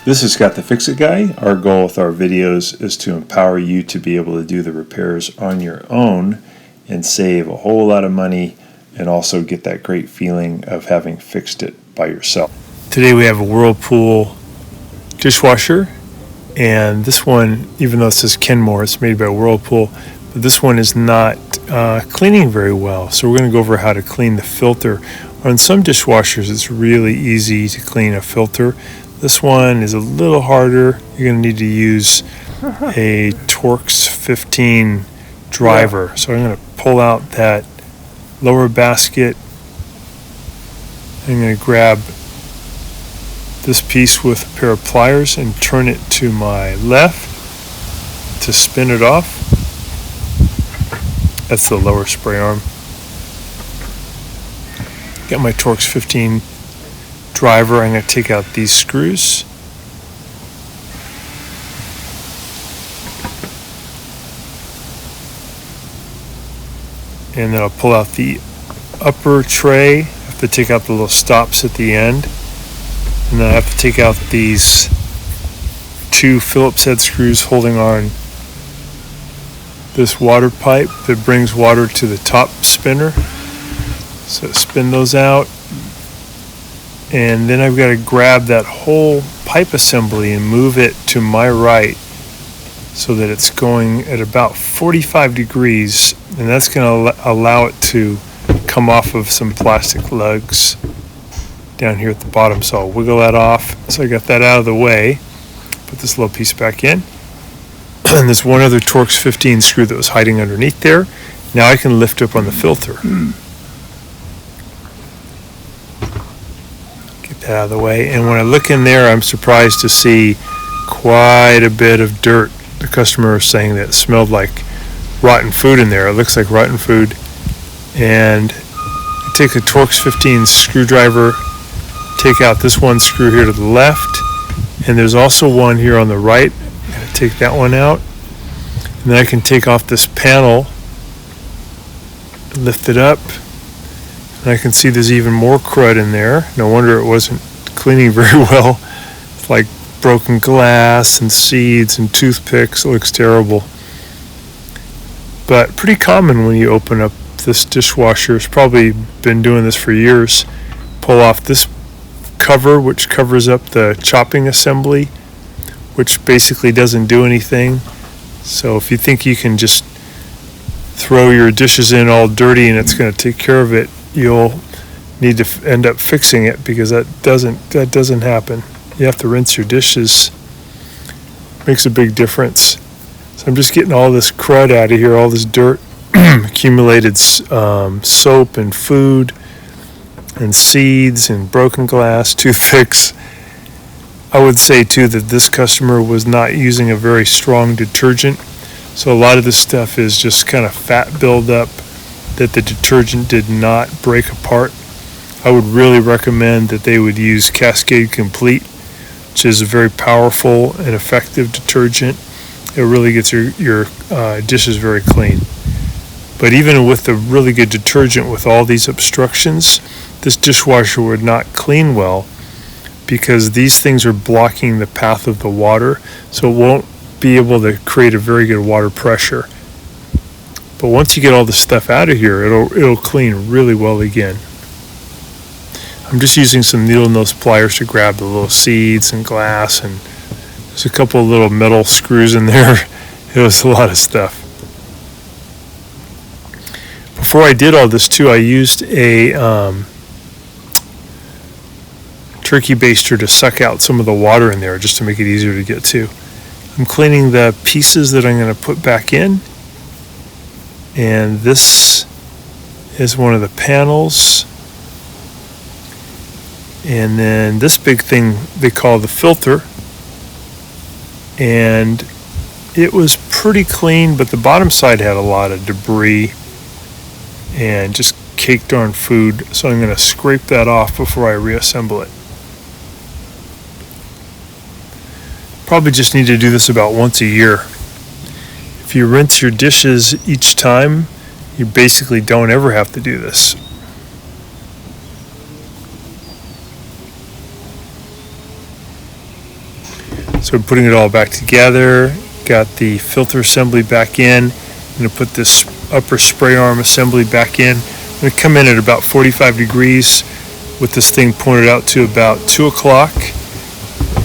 This is Scott the Fix-It Guy. Our goal with our videos is to empower you to be able to do the repairs on your own and save a whole lot of money and also get that great feeling of having fixed it by yourself. Today we have a Whirlpool dishwasher, and this one, even though it says Kenmore, it's made by Whirlpool, but this one is not cleaning very well. So we're going to go over how to clean the filter. On some dishwashers it's really easy to clean a filter. This one is a little harder. You're going to need to use a Torx 15 driver. So I'm going to pull out that lower basket. I'm going to grab this piece with a pair of pliers and turn it to my left to spin it off. That's the lower spray arm. Got my Torx 15 driver. I'm going to take out these screws. And then I'll pull out the upper tray. I have to take out the little stops at the end. And then I have to take out these two Phillips head screws holding on this water pipe that brings water to the top spinner. So spin those out. And then I've got to grab that whole pipe assembly and move it to my right so that it's going at about 45 degrees, and that's going to allow it to come off of some plastic lugs down here at the bottom. So I'll wiggle that off. So I got that out of the way. Put this little piece back in. And there's one other Torx 15 screw that was hiding underneath there. Now I can lift up on the filter. Out of the way, and when I look in there, I'm surprised to see quite a bit of dirt. The customer was saying that it smelled like rotten food in there. It looks like rotten food. And I take the Torx 15 screwdriver, take out this one screw here to the left, and there's also one here on the right. I take that one out, and then I can take off this panel, lift it up. And I can see there's even more crud in there. No wonder it wasn't cleaning very well. It's like broken glass and seeds and toothpicks. It looks terrible. But pretty common when you open up this dishwasher. It's probably been doing this for years. Pull off this cover, which covers up the chopping assembly, which basically doesn't do anything. So if you think you can just throw your dishes in all dirty and it's going to take care of it, you'll need to end up fixing it, because that doesn't happen. You have to rinse your dishes. Makes a big difference. So I'm just getting all this crud out of here, all this dirt, accumulated soap and food and seeds and broken glass, toothpicks. I would say too that this customer was not using a very strong detergent, so a lot of this stuff is just kind of fat buildup that the detergent did not break apart. I would really recommend that they would use Cascade Complete, which is a very powerful and effective detergent. It really gets your dishes very clean. But even with the really good detergent with all these obstructions, this dishwasher would not clean well, because these things are blocking the path of the water, so it won't be able to create a very good water pressure. But once you get all the stuff out of here, it'll clean really well again. I'm just using some needle nose pliers to grab the little seeds and glass, and there's a couple of little metal screws in there. It was a lot of stuff. Before I did all this too, I used a turkey baster to suck out some of the water in there, just to make it easier to get to. I'm cleaning the pieces that I'm going to put back in. And this is one of the panels. And then this big thing they call the filter. And it was pretty clean, but the bottom side had a lot of debris and just caked on food. So I'm going to scrape that off before I reassemble it. Probably just need to do this about once a year. If you rinse your dishes each time, you basically don't ever have to do this. So putting it all back together, got the filter assembly back in. I'm going to put this upper spray arm assembly back in. I'm going to come in at about 45 degrees with this thing pointed out to about 2 o'clock.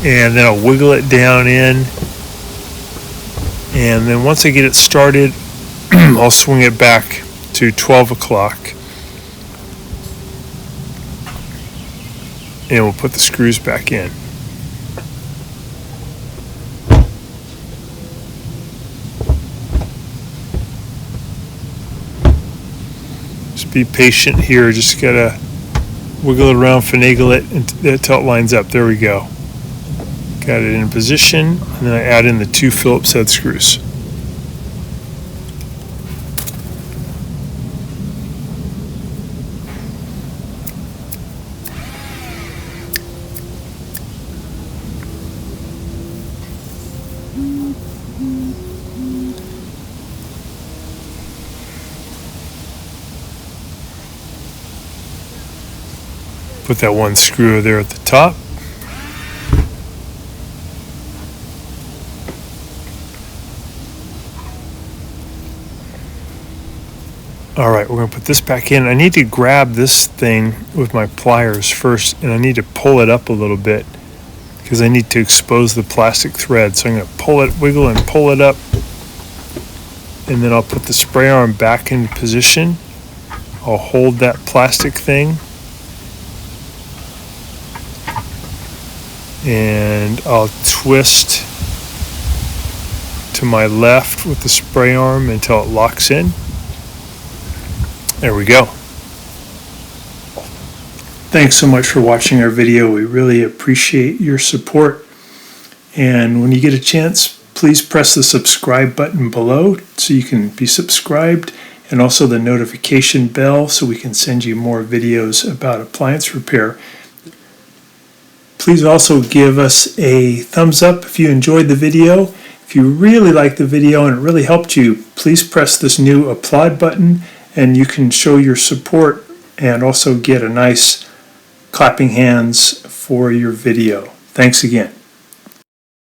And then I'll wiggle it down in. And then once I get it started, I'll swing it back to 12 o'clock. And we'll put the screws back in. Just be patient here, just gotta wiggle it around, finagle it until it lines up. There we go. Got it in position, and then I add in the 2 Phillips head screws. Put that 1 screw there at the top. All right, we're going to put this back in. I need to grab this thing with my pliers first, and I need to pull it up a little bit because I need to expose the plastic thread. So I'm going to pull it, wiggle and pull it up, and then I'll put the spray arm back into position. I'll hold that plastic thing, and I'll twist to my left with the spray arm until it locks in. There we go. Thanks so much for watching our video. We really appreciate your support. And when you get a chance, please press the subscribe button below so you can be subscribed, and also the notification bell so we can send you more videos about appliance repair. Please also give us a thumbs up if you enjoyed the video. If you really liked the video and it really helped you, please press this new applaud button, and you can show your support and also get a nice clapping hands for your video. Thanks again.